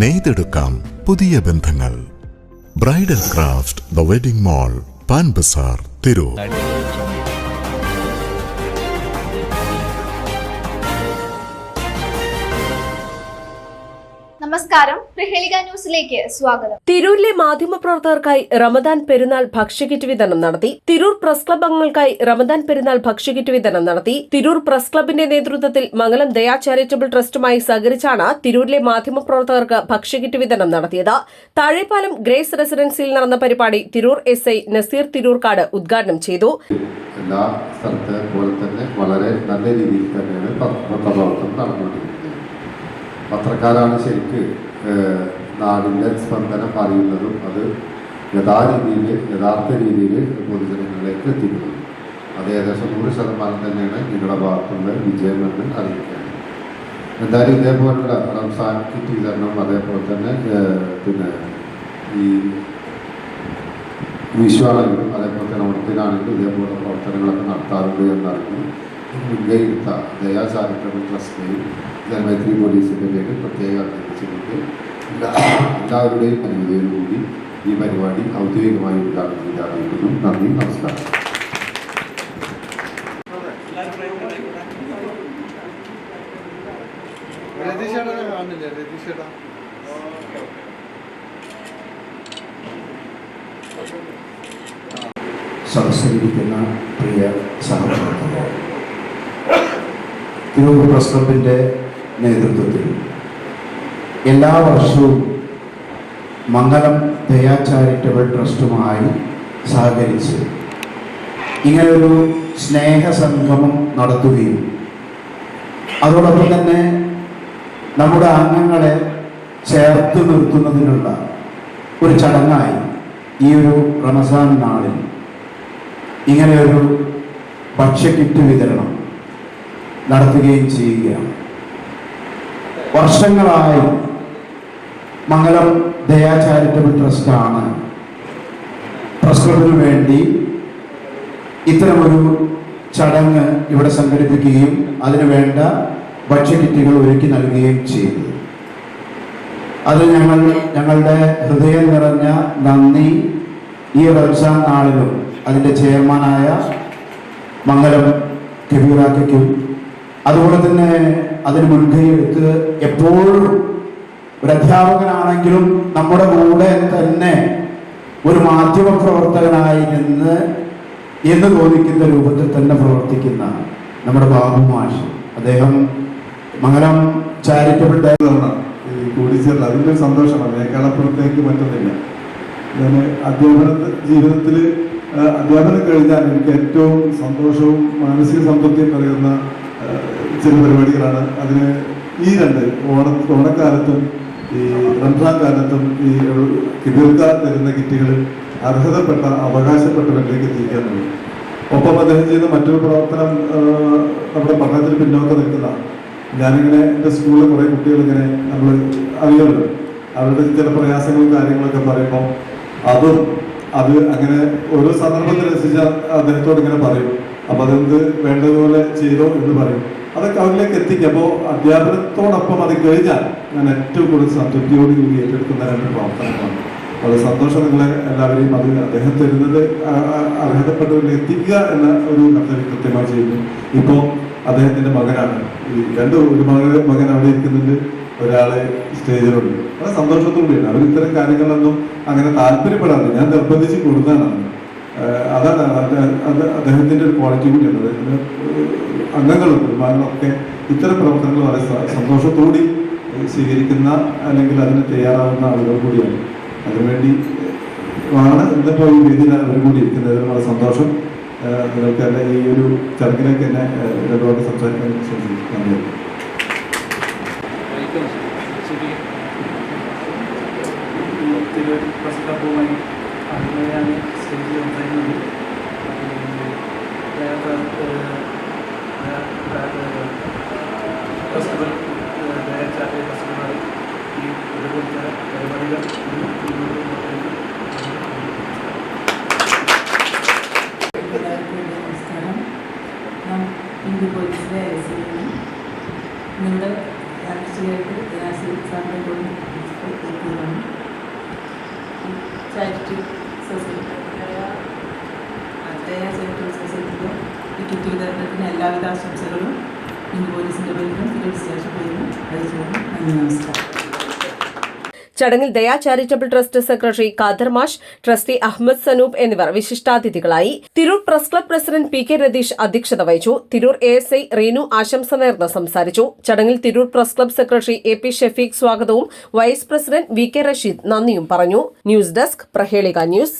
നെയ്തെടുക്കാം പുതിയ ബന്ധങ്ങൾ. Bridal craft the wedding mall, Pan Bazaar, Tirur. നമസ്കാരം, പ്രഹേളിക ന്യൂസിലേക്ക് സ്വാഗതം. തിരൂരിലെ മാധ്യമപ്രവർത്തകർക്കായി റമദാൻ പെരുന്നാൾ ഭക്ഷ്യകിറ്റ് വിതരണം നടത്തി. തിരൂർ പ്രസ് ക്ലബ് അംഗങ്ങൾക്കായി റമദാൻ പെരുന്നാൾ ഭക്ഷ്യകിറ്റ് വിതരണം നടത്തി. തിരൂർ പ്രസ് ക്ലബിന്റെ നേതൃത്വത്തിൽ മംഗലം ദയാ ചാരിറ്റബിൾ ട്രസ്റ്റുമായി സഹകരിച്ചാണ് തിരൂരിലെ മാധ്യമപ്രവർത്തകർക്ക് ഭക്ഷ്യകിറ്റ് വിതരണം നടത്തിയത്. താഴെപ്പാലം ഗ്രേസ് റെസിഡൻസിയിൽ നടന്ന പരിപാടി തിരൂർ SI നസീർ തിരൂർക്കാട് ഉദ്ഘാടനം ചെയ്തു. എല്ലാ സ്ഥലത്തെ പോലെ തന്നെ വളരെ നല്ല രീതിയിൽ തന്നെയാണ് പത്രപ്രവർത്തനം നടന്നുകൊണ്ടിരിക്കുന്നത്. പത്രക്കാരാണ് ശരിക്ക് നാടിൻ്റെ സ്പന്ദനം അറിയുന്നതും അത് യഥാർത്ഥ രീതിയിൽ പൊതുജനങ്ങളിലേക്ക് എത്തിക്കുന്നതും. അത് ഏകദേശം 100% തന്നെയാണ് നിങ്ങളുടെ ഭാഗത്തുള്ള വിജയമെന്ന് അറിയിക്കുകയാണ്. എന്തായാലും ഇതേപോലുള്ള റംസാൻ കിറ്റ് വിതരണം, അതേപോലെ തന്നെ പിന്നെ ഈ വിഷുവാണെങ്കിലും അതേപോലെ തന്നെ ഓണത്തിനാണെങ്കിലും ഇതേപോലെ പ്രവർത്തനങ്ങളൊക്കെ നടത്താറുണ്ട് എന്നറിഞ്ഞു മുൻകൈയെടുത്ത ദയാ ചാരിറ്റബിൾ ട്രസ്റ്റിനെയും ജനമൈത്രി പോലീസിൻ്റെ പേരിൽ പ്രത്യേകം അഭ്യർത്ഥിച്ചുകൊണ്ട് എല്ലാവരുടെയും അനുമതിയോടുകൂടി ഈ പരിപാടി ഔദ്യോഗികമായി ഉദ്ഘാടനം ചെയ്ത് അറിയിക്കുന്നു. നന്ദി, നമസ്കാരം. സദസ്സിലിരിക്കുന്ന പ്രിയ സഹപ്രവർത്തകർ, തിരൂർ പ്രസ് ക്ലബിൻ്റെ നേതൃത്വത്തിൽ എല്ലാ വർഷവും മംഗലം ദയാ ചാരിറ്റബിൾ ട്രസ്റ്റുമായി സഹകരിച്ച് ഇങ്ങനൊരു സ്നേഹസംഗമം നടത്തുകയും അതോടൊപ്പം തന്നെ നമ്മുടെ അംഗങ്ങളെ ചേർത്ത് നിർത്തുന്നതിനുള്ള ഒരു ചടങ്ങായി ഈ ഒരു റമസാൻ നാളിൽ ഇങ്ങനെയൊരു ഭക്ഷ്യക്കിറ്റ് വിതരണം നടത്തുകയും ചെയ്യുകയാണ്. വർഷങ്ങളായി മംഗലം ദയാ ചാരിറ്റബിൾ ട്രസ്റ്റാണ് പ്രസ് ക്ലബിനു വേണ്ടി ഇത്തരമൊരു ചടങ്ങ് ഇവിടെ സംഘടിപ്പിക്കുകയും അതിനു വേണ്ട ഭക്ഷ്യക്കിറ്റുകൾ ഒരുക്കി നൽകുകയും ചെയ്തത്. അത് ഞങ്ങളുടെ ഹൃദയം നിറഞ്ഞ നന്ദി ഈ റംസാൻ നാളിലും അതിൻ്റെ ചെയർമാനായ മംഗലം കബീറാക്കും അതുപോലെ തന്നെ അതിന് മുൻകൈയെടുത്ത് എപ്പോഴും ഒരു അധ്യാപകനാണെങ്കിലും നമ്മുടെ കൂടെ തന്നെ ഒരു മാധ്യമ പ്രവർത്തകനായി എന്ന് തോന്നിക്കുന്ന രൂപത്തിൽ തന്നെ പ്രവർത്തിക്കുന്ന നമ്മുടെ ബാബു മാഷ്, അദ്ദേഹം മംഗലം ചാരിറ്റബിൾ കൂടിച്ചേരൽ അതിൻ്റെ ഒരു സന്തോഷമാണ്. അതിനേക്കാളപ്പുറത്തേക്ക് മറ്റൊന്നില്ല. ഞാൻ ജീവിതത്തിൽ അധ്യാപനം കഴിഞ്ഞാൽ എനിക്ക് ഏറ്റവും സന്തോഷവും മാനസിക സംതൃപ്തിയും നൽകുന്ന ചില പരിപാടികളാണ്. അതിന് ഈ രണ്ട് ഓണക്കാലത്തും ഈ റംസാൻ കാലത്തും ഈ കിബിർക്കാർ തരുന്ന കിറ്റുകൾ അർഹതപ്പെട്ട അവകാശപ്പെട്ടവരിലേക്ക് എത്തിക്കാനുള്ളൂ. ഒപ്പം അദ്ദേഹം ചെയ്യുന്ന മറ്റൊരു പ്രവർത്തനം നമ്മുടെ പഠനത്തിൽ പിന്നോക്കം നിൽക്കുന്നതാണ്. ഞാനിങ്ങനെ എൻ്റെ സ്കൂളിൽ കുറേ കുട്ടികളിങ്ങനെ നമ്മൾ അറിയുമല്ലോ, അവരുടെ ചില പ്രയാസങ്ങളും കാര്യങ്ങളൊക്കെ പറയുമ്പോൾ അത് അങ്ങനെ ഓരോ സന്ദർഭത്തിനനുസരിച്ച് അദ്ദേഹത്തോട് ഇങ്ങനെ പറയും. അപ്പം അതെന്ത് വേണ്ടതുപോലെ ചെയ്തോ എന്ന് പറയും. അതൊക്കെ അവരിലേക്ക് എത്തിക്കും. അപ്പോൾ അധ്യാപനത്തോടൊപ്പം അത് കഴിഞ്ഞാൽ ഞാൻ ഏറ്റവും കൂടുതൽ സംതൃപ്തിയോട് കൂടി ഏറ്റെടുക്കുന്ന രണ്ട് പ്രവർത്തനങ്ങളാണ്. വളരെ സന്തോഷം നിങ്ങളെ എല്ലാവരെയും അത് അദ്ദേഹം തരുന്നത് അർഹതപ്പെട്ടവരിൽ എത്തിക്കുക എന്ന ഒരു കർത്തവ്യം കൃത്യമായി ചെയ്യുന്നു. ഇപ്പോൾ അദ്ദേഹത്തിൻ്റെ മകനാണ് ഒരു മകൻ അവിടെ ഇരിക്കുന്നുണ്ട്, ഒരാളെ സ്റ്റേജിലുണ്ട്. വളരെ സന്തോഷത്തോടെയാണ് അവർ ഇത്തരം കാര്യങ്ങളൊന്നും അങ്ങനെ താല്പര്യപ്പെടാറില്ല. ഞാൻ നിർബന്ധിച്ച് കൊടുക്കാനാണ്. അതാണ് അദ്ദേഹത്തിൻ്റെ ഒരു ക്വാളിറ്റി കൂടിയാണ്. അംഗങ്ങളും കുടുംബാംഗങ്ങളൊക്കെ ഇത്തരം പ്രവർത്തനങ്ങൾ വളരെ സന്തോഷത്തോടെ സ്വീകരിക്കുന്ന അല്ലെങ്കിൽ അതിന് തയ്യാറാവുന്ന ആളുകൾ കൂടിയാണ്. അതിനുവേണ്ടി ഇന്നിപ്പോൾ ഈ വേദിയിൽ അവർ കൂടി ഇരിക്കുന്നത് വളരെ സന്തോഷം. നിങ്ങൾക്ക് തന്നെ ഈ ഒരു ചടങ്ങിലേക്ക് തന്നെ ഒരുപാട് സംസാരിക്കാൻ നന്ദി. പ്രസ് ക്ലബുമായി ആദ്യമായാണ് സ്റ്റേജിൽ സംസാരിക്കുന്നത്. ഫെസ്റ്റിവൽ ഫെസ്റ്റിവൽ ഈ ഇതുപോലത്തെ പരിപാടികൾ ഹിന്ദു പോലീസിലെ SI നിങ്ങളുടെ രാഷ്ട്രീയമായിട്ട് സാറിനെ കൊണ്ട് ചാരിറ്റി സൊസൈറ്റി ദയ ചാരിറ്റബിൾ സൊസൈറ്റിയുടെ ഈ കിറ്റ് വിതരണത്തിന് എല്ലാവിധ ആശംസകളും ഇന്ത്യ പോലീസിൻ്റെ പേരിലും തിരൂർ സ്റ്റേഷൻ പേരിലും അറിയിച്ചുകൊണ്ട് നന്ദി, നമസ്കാരം. ചടങ്ങിൽ Daya charitable trust secretary Khader Mash, trustee Ahammed Sanoop എന്നിവർ വിശിഷ്ടാതിഥികളായി. Tirur press club president P K Ratheesh അധ്യക്ഷത വഹിച്ചു. തിരൂർ ASI റീനു ആശംസ നേർന്ന് സംസാരിച്ചു. ചടങ്ങിൽ Tirur press club secretary AP Shafeeq സ്വാഗതവും വൈസ് പ്രസിഡന്റ് VK റഷീദ് നന്ദിയും പറഞ്ഞു. News desk Prahelika news.